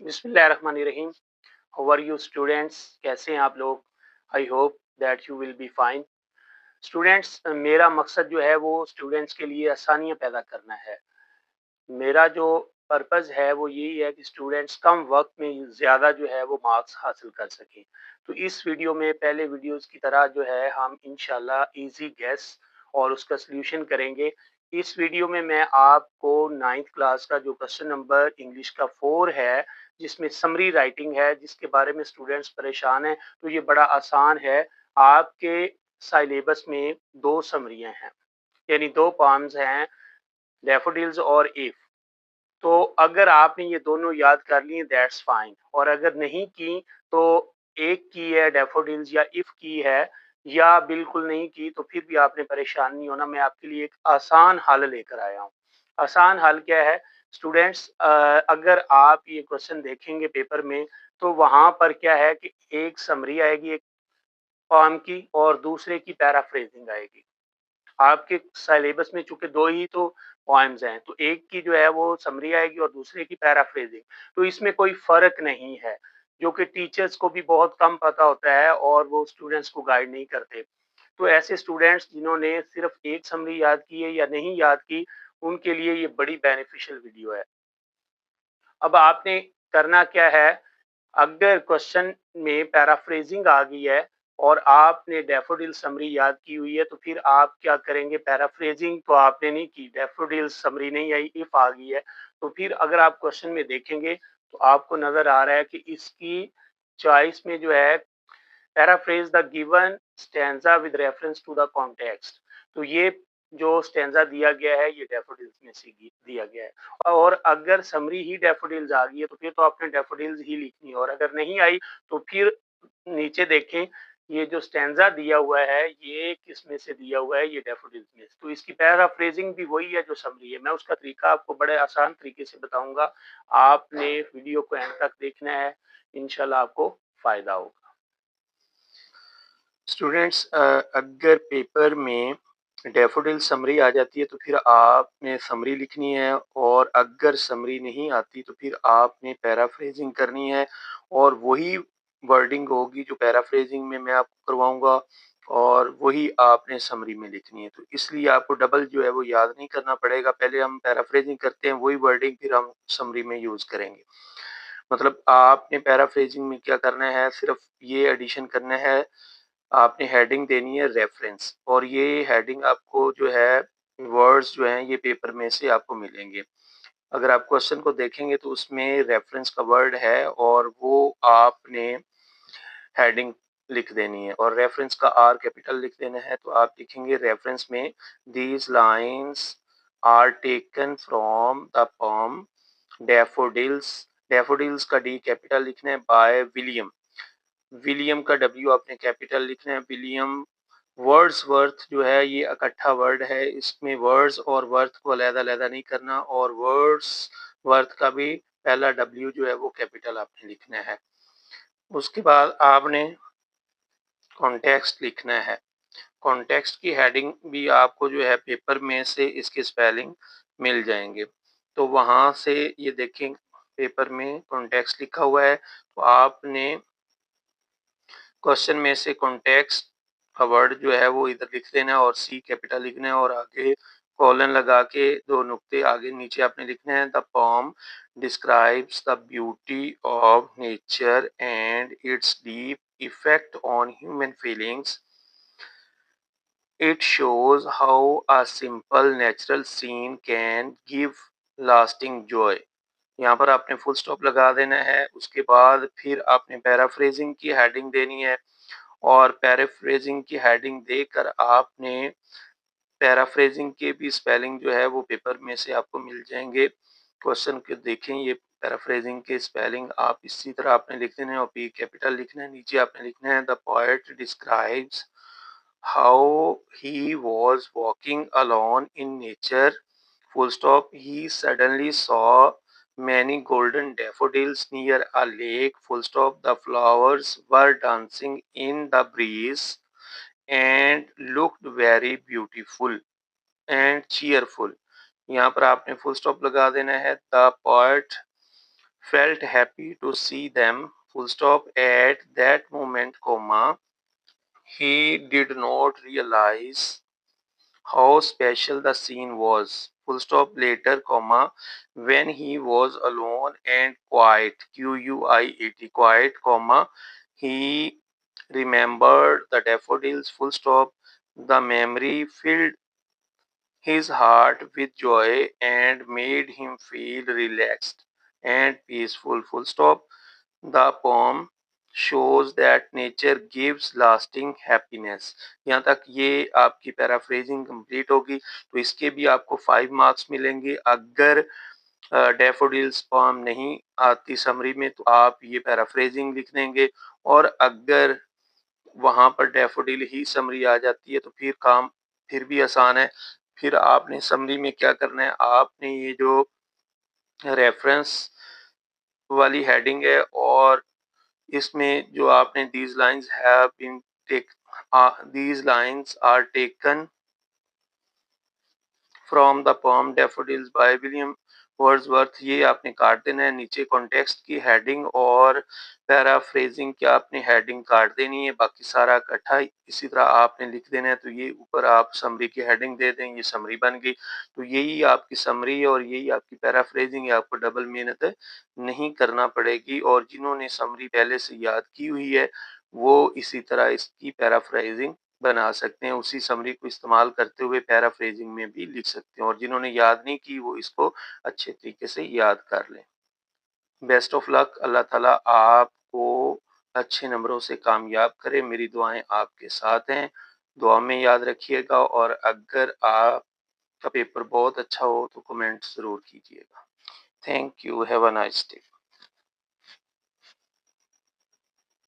बिस्मिल्लाहिर्रहमानिर्रहीम। How are you students? कैसे हैं आप लोग? I hope that you will be fine. Students, मेरा मकसद जो है वो स्टूडेंट्स के लिए आसानियाँ पैदा करना है। मेरा जो पर्पज़ है वो यही है कि स्टूडेंट्स कम वक़्त में ज़्यादा जो है वो मार्क्स हासिल कर सकें। तो इस वीडियो में पहले वीडियोज़ की तरह जो है हम इंशाल्लाह ईज़ी गेस और उसका सॉल्यूशन करेंगे। इस वीडियो में मैं आपको 9th क्लास का जो क्वेश्चन नंबर इंग्लिश का 4 है, जिसमें समरी राइटिंग है, जिसके बारे में स्टूडेंट्स परेशान हैं, तो ये बड़ा आसान है। आपके सिलेबस में 2 समरियाँ हैं, यानी 2 पोएम्स हैं, डैफोडिल्स और इफ। तो अगर आपने ये दोनों याद कर लिए दैट्स फाइन, और अगर नहीं की तो एक की है डैफोडिल्स या इफ की है, या बिल्कुल नहीं की तो फिर भी आपने परेशान नहीं होना। मैं आपके लिए एक आसान हल लेकर आया हूँ। आसान हल क्या है स्टूडेंट्स? अगर आप ये क्वेश्चन देखेंगे पेपर में तो वहां पर क्या है कि एक समरी आएगी एक पोएम की और दूसरे की पैराफ्रेजिंग आएगी। आपके सिलेबस में चूँकि 2 ही तो पोएम्स हैं, तो एक की जो है वो समरी आएगी और दूसरे की पैराफ्रेजिंग। तो इसमें कोई फ़र्क नहीं है, जो कि टीचर्स को भी बहुत कम पता होता है और वो स्टूडेंट्स को गाइड नहीं करते। तो ऐसे स्टूडेंट्स जिन्होंने सिर्फ़ एक समरी याद की है या नहीं याद की, उनके लिए ये बड़ी बेनिफिशियल वीडियो है। अब आपने करना क्या है, अगर क्वेश्चन में पैराफ्रेजिंग आ गई है और आपने डैफोडिल समरी याद की हुई है, तो फिर आप क्या करेंगे? पैराफ्रेजिंग तो आपने नहीं की, डैफोडिल समरी नहीं आई, इफ आ गई है, तो फिर अगर आप क्वेश्चन में देखेंगे तो आपको नजर आ रहा है कि इसकी चॉइस में जो है paraphrase the given stanza with reference to the context. तो ये जो स्टैंजा दिया गया है ये डैफोडिल्स में से दिया गया है, और अगर समरी ही डैफोडिल्स आ गई है तो फिर तो आपने डैफोडिल्स ही लिखनी है, और अगर नहीं आई तो फिर नीचे देखें, ये जो स्टैंजा दिया हुआ है ये किस में से दिया हुआ है? ये डैफोडिल्स में से। तो इसकी पैराफ्रेजिंग भी वही है जो समरी है। मैं उसका तरीका आपको बड़े आसान तरीके से बताऊंगा। आपने वीडियो को एंड तक देखना है, इंशाल्लाह आपको फायदा होगा। स्टूडेंट्स, अगर पेपर में डैफोडिल समरी आ जाती है तो फिर आपने समरी लिखनी है, और अगर समरी नहीं आती तो फिर आपने पैराफ्रेजिंग करनी है, और वही वर्डिंग होगी जो पैराफ्रेजिंग में मैं आपको करवाऊंगा, और वही आपने समरी में लिखनी है। तो इसलिए आपको डबल जो है वो याद नहीं करना पड़ेगा। पहले हम पैराफ्रेजिंग करते हैं वही वर्डिंग फिर हम समरी में यूज करेंगे। मतलब आपने पैराफ्रेजिंग में क्या करना है, सिर्फ ये एडिशन करना है। आपने हेडिंग देनी है रेफरेंस, और ये हेडिंग आपको जो है वर्ड्स जो हैं ये पेपर में से आपको मिलेंगे। अगर आप क्वेश्चन को देखेंगे तो उसमें रेफरेंस का वर्ड है और वो आपने हेडिंग लिख देनी है, और रेफरेंस का आर कैपिटल लिख देना है। तो आप लिखेंगे रेफरेंस में these lines are taken from the poem Daffodils. Daffodils का डी कैपिटल लिखना है बाय विलियम। विलियम का डब्ल्यू आपने कैपिटल लिखना है। विलियम वर्ड्सवर्थ जो है ये इकट्ठा वर्ड है, इसमें वर्ड्स और वर्थ को अलग-अलग नहीं करना, और वर्ड्सवर्थ का भी पहला डब्ल्यू जो है वो कैपिटल आपने लिखना है। उसके बाद आपने कॉन्टेक्स्ट लिखना है। कॉन्टेक्स्ट की हेडिंग भी आपको जो है पेपर में से इसके स्पेलिंग मिल जाएंगे। तो वहां से ये देखें पेपर में कॉन्टेक्स्ट लिखा हुआ है, तो आपने क्वेश्चन में से कॉन्टेक्स्ट का वर्ड जो है वो इधर लिख देना है और सी कैपिटल लिखना है, और आगे कॉलन लगा के 2 नुक्ते आगे नीचे आपने लिखना है। The poem describes the beauty of nature and its deep effect on human feelings. It shows how a simple natural scene can give lasting joy. यहाँ पर आपने फुल स्टॉप लगा देना है। उसके बाद फिर आपने पैराफ्रेजिंग की हेडिंग देनी है, और पैराफ्रेजिंग की हेडिंग देकर आपने पैराफ्रेजिंग के भी स्पेलिंग जो है वो पेपर में से आपको मिल जाएंगे। क्वेश्चन के देखें, ये पैराफ्रेजिंग के स्पेलिंग आप इसी तरह आपने लिख देने हैं, और पी कैपिटल लिखना है। नीचे आपने लिखना है the poet describes how he was walking alone in nature, full stop, he suddenly saw many golden daffodils near a lake, full stop, the flowers were dancing in the breeze and looked very beautiful and cheerful। यहाँ पर आपने full stop लगा देना है। The poet felt happy to see them, full stop. At that moment, comma, he did not realize how special the scene was. Full stop. Later, comma, when he was alone and quiet, quiet, quiet, comma, he remembered the daffodils. Full stop. The memory filled his heart with joy and made him feel relaxed and peaceful. Full stop. The poem shows that nature gives lasting happiness. यहाँ तक ये आपकी paraphrasing complete होगी, तो इसके भी आपको 5 marks मिलेंगे। अगर डैफोडिल्स पोम नहीं आती समरी में तो आप ये पैराफ्रेजिंग लिख देंगे, और अगर वहां पर डैफोडिल ही समरी आ जाती है तो फिर काम फिर भी आसान है। फिर आपने समरी में क्या करना है, आपने ये जो रेफरेंस वाली हेडिंग है और इसमें जो आपने these lines have been take these lines are taken from the pome daffodils by William Wordsworth, ये आपने काट देना है। नीचे कॉन्टेक्स्ट की हेडिंग और पैराफ्रेजिंग की आपने हेडिंग काट देनी है, बाकी सारा इकट्ठा इसी तरह आपने लिख देना है। तो ये ऊपर आप समरी की हेडिंग दे दें, ये समरी बन गई। तो यही आपकी समरी है और यही आपकी पैराफ्रेजिंग है, आपको डबल मेहनत नहीं करना पड़ेगी। और जिन्होंने समरी पहले से याद की हुई है वो इसी तरह इसकी पैराफ्रेजिंग बना सकते हैं, उसी समरी को इस्तेमाल करते हुए पैराफ्रेजिंग में भी लिख सकते हैं, और जिन्होंने याद नहीं की वो इसको अच्छे तरीके से याद कर लें। Best of luck. अल्लाह ताला आपको अच्छे नंबरों से कामयाब करे। मेरी दुआएं आपके साथ हैं, दुआ में याद रखिएगा। और अगर आपका पेपर बहुत अच्छा हो तो कमेंट जरूर कीजिएगा। Thank you. Have a nice day.